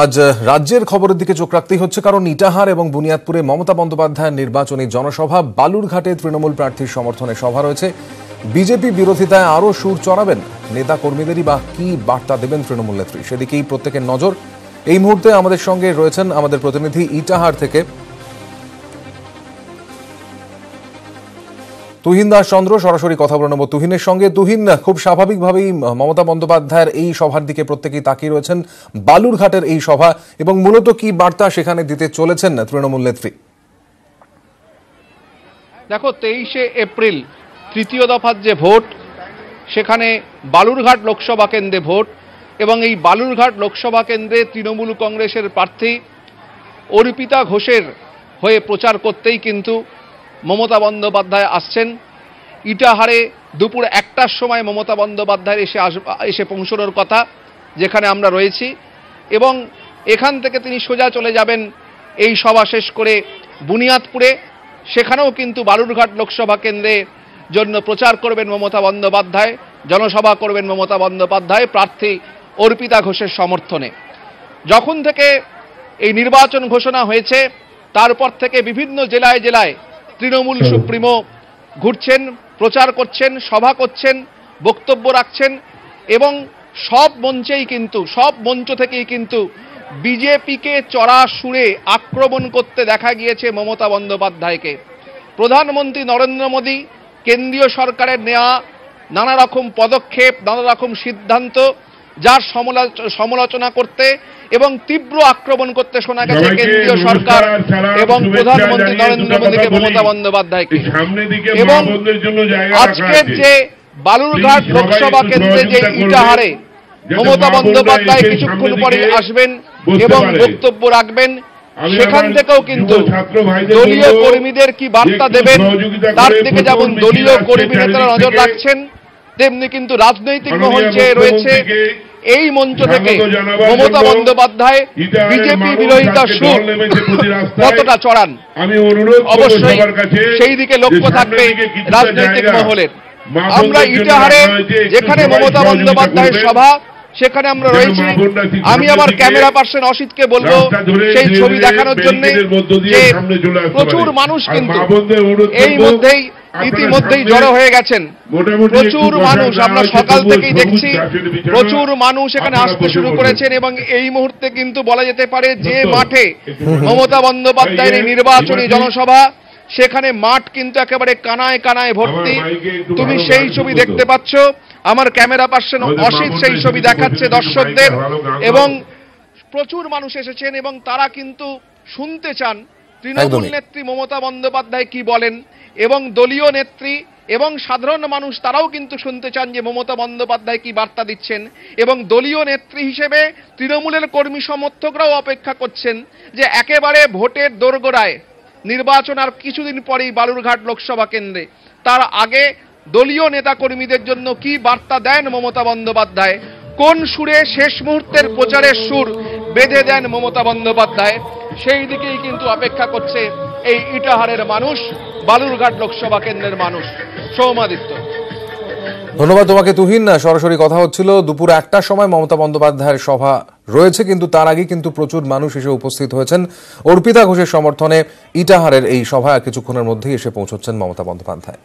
আজ রাজ্যের খবরের দিকে চোখ রাখতেই হচ্ছে, কারণ ইটাহার এবং বুনিয়াদপুরে মমতা বন্দ্যোপাধ্যায়ের নির্বাচনী জনসভা, বালুরঘাটে তৃণমূল প্রার্থীর সমর্থনে সভা রয়েছে। বিজেপি বিরোধিতায় আরও সুর চড়াবেন নেতা কর্মীদেরই বা কি বার্তা দেবেন তৃণমূল নেত্রী, সেদিকেই প্রত্যেকের নজর। এই মুহূর্তে আমাদের সঙ্গে রয়েছেন আমাদের প্রতিনিধি ইটাহার থেকে তুহিন দাস চন্দ্র। সরাসরি কথা বলে নেব তুহিনের সঙ্গে। তুহিন, খুব স্বাভাবিকভাবেই মমতা বন্দ্যোপাধ্যায়ের এই সভার দিকে প্রত্যেকেই তাকিয়ে রয়েছেন, বালুরঘাটের এই সভা, এবং মূলত কি বার্তা সেখানে দিতে চলেছেন তৃণমূল নেত্রী? দেখো, 23শে এপ্রিল তৃতীয় দফার যে ভোট, সেখানে বালুরঘাট লোকসভা কেন্দ্রে ভোট, এবং এই বালুরঘাট লোকসভা কেন্দ্রে তৃণমূল কংগ্রেসের প্রার্থী অর্পিতা ঘোষের হয়ে প্রচার করতেই কিন্তু মমতা বন্দ্যোপাধ্যায় আসছেন। ইটাহারে দুপুর 1টার সময় মমতা বন্দ্যোপাধ্যায়ের এসে পৌঁছানোর কথা, যেখানে আমরা রয়েছি, এবং এখান থেকে তিনি সোজা চলে যাবেন এই সভা শেষ করে বুনিয়াদপুরে। সেখানেও কিন্তু বালুরঘাট লোকসভা কেন্দ্রে জন্য প্রচার করবেন মমতা বন্দ্যোপাধ্যায়, জনসভা করবেন মমতা বন্দ্যোপাধ্যায় প্রার্থী অর্পিতা ঘোষের সমর্থনে। যখন থেকে এই নির্বাচন ঘোষণা হয়েছে, তারপর থেকে বিভিন্ন জেলায় জেলায় তৃণমূল সুপ্রিমো ঘুরছেন, প্রচার করছেন, সভা করছেন, বক্তব্য রাখছেন, এবং সব মঞ্চ থেকেই কিন্তু বিজেপিকে চড়া সুরে আক্রমণ করতে দেখা গিয়েছে মমতা বন্দ্যোপাধ্যায়কে। প্রধানমন্ত্রী নরেন্দ্র মোদী, কেন্দ্রীয় সরকারের নেওয়া নানা রকম পদক্ষেপ, নানা রকম সিদ্ধান্ত, যার সমালোচনা করতে এবং তীব্র আক্রমণ করতে শোনা গেছে কেন্দ্রীয় সরকার এবং প্রধানমন্ত্রী নরেন্দ্র মোদীকে, মমতা বন্দ্যোপাধ্যায়কে। এবং আজকের যে বালুরঘাট লোকসভা কেন্দ্রে যে ইটাহারে মমতা বন্দ্যোপাধ্যায় কিছুক্ষণ পরে আসবেন এবং বক্তব্য রাখবেন, সেখান থেকেও কিন্তু দলীয় কর্মীদের কি বার্তা দেবেন তার দিকে যেমন দলীয় কর্মী নেতারা নজর রাখছেন, তেমনি কিন্তু রাজনৈতিক মহল যে রয়েছে এই মঞ্চ থেকে মমতা বন্দ্যোপাধ্যায় বিজেপি বিরোধিতা সুর কতটা চড়ান, অবশ্যই সেই দিকে লক্ষ্য থাকবে রাজনৈতিক মহলের। আমরা ইটাহারে যেখানে মমতা বন্দ্যোপাধ্যায়ের সভা, সেখানে আমরা রয়েছি। আমি আমার ক্যামেরা পার্সন অসিতকে বলবো সেই ছবি দেখানোর জন্য, যে প্রচুর মানুষ কিন্তু এই ইতিমধ্যেই জড়ো হয়ে গেছেন। প্রচুর মানুষ, আমরা সকাল থেকেই দেখছি প্রচুর মানুষ এখানে আসতে শুরু করেছেন, এবং এই মুহূর্তে কিন্তু বলা যেতে পারে যে মাঠে মমতা বন্দ্যোপাধ্যায়ের এই নির্বাচনী জনসভা, সেখানে মাঠ কিন্তু একেবারে কানায় কানায় ভর্তি। তুমি সেই ছবি দেখতে পাচ্ছ, আমার ক্যামেরা পার্সন অসিত সেই ছবি দেখাচ্ছে দর্শকদের, এবং প্রচুর মানুষ এসেছেন এবং তারা কিন্তু শুনতে চান তৃণমূল নেত্রী মমতা বন্দ্যোপাধ্যায় কি বলেন, এবং দলীয় নেত্রী এবং সাধারণ মানুষ তারাও কিন্তু শুনতে চান যে মমতা বন্দ্যোপাধ্যায় কি বার্তা দিচ্ছেন। এবং দলীয় নেত্রী হিসেবে তৃণমূলের কর্মী সমর্থকরাও অপেক্ষা করছেন যে একেবারে ভোটের দোরগোড়ায়, নির্বাচন আর কিছুদিন পরেই বালুরঘাট লোকসভা কেন্দ্রে, তার আগে দলীয় নেতা কর্মীদের জন্য কি বার্তা দেন মমতা বন্দ্যোপাধ্যায়, কোন সুরে শেষ মুহূর্তের প্রচারের সুর বেঁধে দেন মমতা বন্দ্যোপাধ্যায়, সেই দিকেই কিন্তু অপেক্ষা করছে এই ইটাহারের মানুষ, বালুরঘাট লোকসভা কেন্দ্রের মানুষ। সৌমাদিত্য, ধন্যবাদ তোমাকে তুহিন। সরাসরি কথা হচ্ছিল, দুপুর 1টার সময় মমতা বন্দ্যোপাধ্যায়ের সভা রয়েছে, কিন্তু তার আগে কিন্তু প্রচুর মানুষ এসে উপস্থিত হয়েছেন অর্পিতা ঘোষের সমর্থনে। ইটাহারের এই সভা কিছুক্ষণের মধ্যেই এসে পৌঁছচ্ছেন মমতা বন্দ্যোপাধ্যায়।